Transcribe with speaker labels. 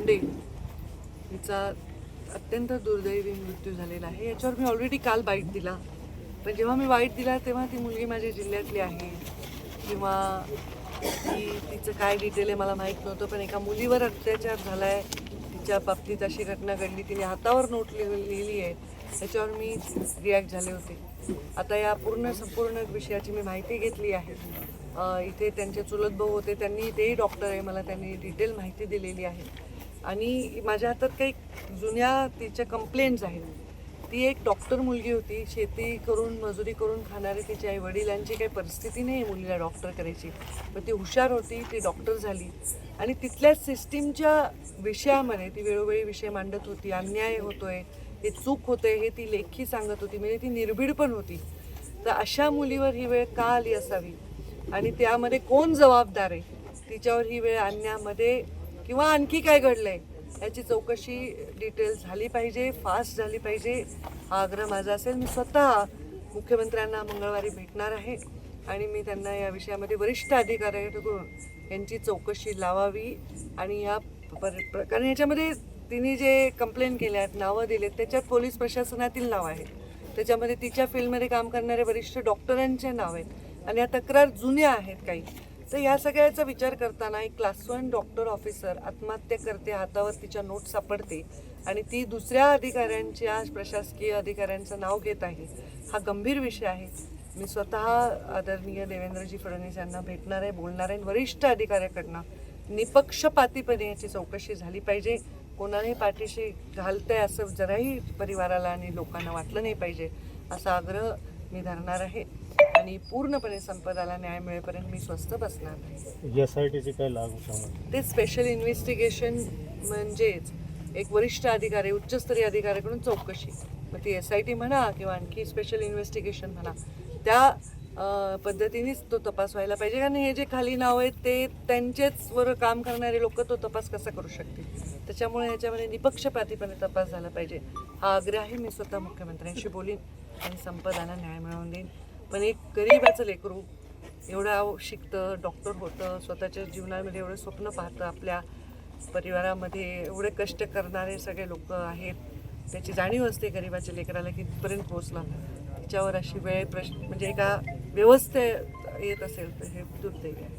Speaker 1: मुंडे हिचा अत्यंत दुर्दैवी मृत्यू झालेला आहे. याच्यावर मी ऑलरेडी काल बाईट दिला, पण जेव्हा मी बाईट दिला तेव्हा ती मुलगी माझ्या जिल्ह्यातली आहे किंवा तिचं काय डिटेल आहे मला माहीत नव्हतं. पण एका मुलीवर अत्याचार झाला आहे, तिच्या बाबतीत अशी घटना घडली, तिने हातावर नोट लिहिली आहे, त्याच्यावर मी रिॲक्ट झाले होते. आता या संपूर्ण विषयाची मी माहिती घेतली आहे. इथे त्यांचे चुलत भाऊ होते, तेही डॉक्टर आहे, मला त्यांनी डिटेल माहिती दिलेली आहे. आणि माझ्या हातात काही जुन्या तिच्या कंप्लेंट्स आहेत. ती एक डॉक्टर मुलगी होती, शेती करून मजुरी करून खाणारी. तिच्या आई वडिलांची काही परिस्थिती नाही मुलीला डॉक्टर करायची, पण ती हुशार होती, ती डॉक्टर झाली. आणि तिथल्या सिस्टीमच्या विषयामध्ये ती वेळोवेळी विषय मांडत होती. अन्याय होतोय, हे चूक होते, हे ती लेखी सांगत होती. म्हणजे ती निर्भीड पण होती. तर अशा मुलीवर ही वेळ का आली असावी आणि त्यामध्ये कोण जबाबदार आहे, तिच्यावर ही वेळ आणण्यामध्ये किंवा आणखी काय घडलंय याची चौकशी डिटेल झाली पाहिजे, फास्ट झाली पाहिजे, हा आग्रह माझा असेल. मी स्वतः मुख्यमंत्र्यांना मंगळवारी भेटणार आहे आणि मी त्यांना या विषयामध्ये वरिष्ठ अधिकाऱ्यांकडून यांची चौकशी लावावी. आणि या कारण याच्यामध्ये तिने जे कंप्लेंट केल्या आहेत, नावं दिलेत, त्याच्यात पोलीस प्रशासनातील नाव आहेत, त्याच्यामध्ये तिच्या फील्डमध्ये काम करणारे वरिष्ठ डॉक्टरांचे नाव आहेत आणि या तक्रार जुन्या आहेत काही. तर या सगळ्याचा विचार करताना एक क्लास 1 डॉक्टर ऑफिसर आत्महत्या करते, हातावर तिच्या नोट सापडते आणि ती दुसऱ्या अधिकाऱ्यांच्या, प्रशासकीय अधिकाऱ्यांचं नाव घेत आहे, हा गंभीर विषय आहे. मी स्वतः आदरणीय देवेंद्रजी फडणवीस यांना भेटणार आहे, बोलणार आहे. वरिष्ठ अधिकाऱ्याकडनं निपक्षपातीपणे याची चौकशी झाली पाहिजे. कोणालाही पाठीशी घालतंय असं जराही परिवाराला आणि लोकांना वाटलं नाही पाहिजे, असा आग्रह मी धरणार आहे. आणि पूर्णपणे संपदाला न्याय मिळेपर्यंत मी स्वस्थ बसणार नाही.
Speaker 2: यासाठीची काय लागू शकणार
Speaker 1: ते स्पेशल इन्व्हेस्टिगेशन म्हणजेच एक वरिष्ठ अधिकारी, उच्चस्तरीय अधिकाऱ्याकडून चौकशी, मग ती SIT म्हणा किंवा आणखी स्पेशल इन्व्हेस्टिगेशन म्हणा, त्या पद्धतीनेच तो तपास व्हायला पाहिजे. कारण हे जे खाली नाव आहेत ते त्यांचेच वर काम करणारे लोक तो तपास कसा करू शकतील. त्याच्यामुळे ह्याच्यामध्ये निपक्षपातीपणे तपास झाला पाहिजे, हा आग्रह मी स्वतः मुख्यमंत्र्यांशी बोलीन आणि संपदाला न्याय मिळवून देईन. पण एक गरीबाचं लेकरू एवढं शिकतं, डॉक्टर होतं, स्वतःच्या जीवनामध्ये एवढं स्वप्न पाहतं, आपल्या परिवारामध्ये एवढे कष्ट करणारे सगळे लोक आहेत, त्याची जाणीव असते गरीबाच्या लेकराला कितपर्यंत पोहोचला. त्याच्यावर अशी वेळ म्हणजे एका व्यवस्थेत येत असेल तर हे दुर्दैवी आहे.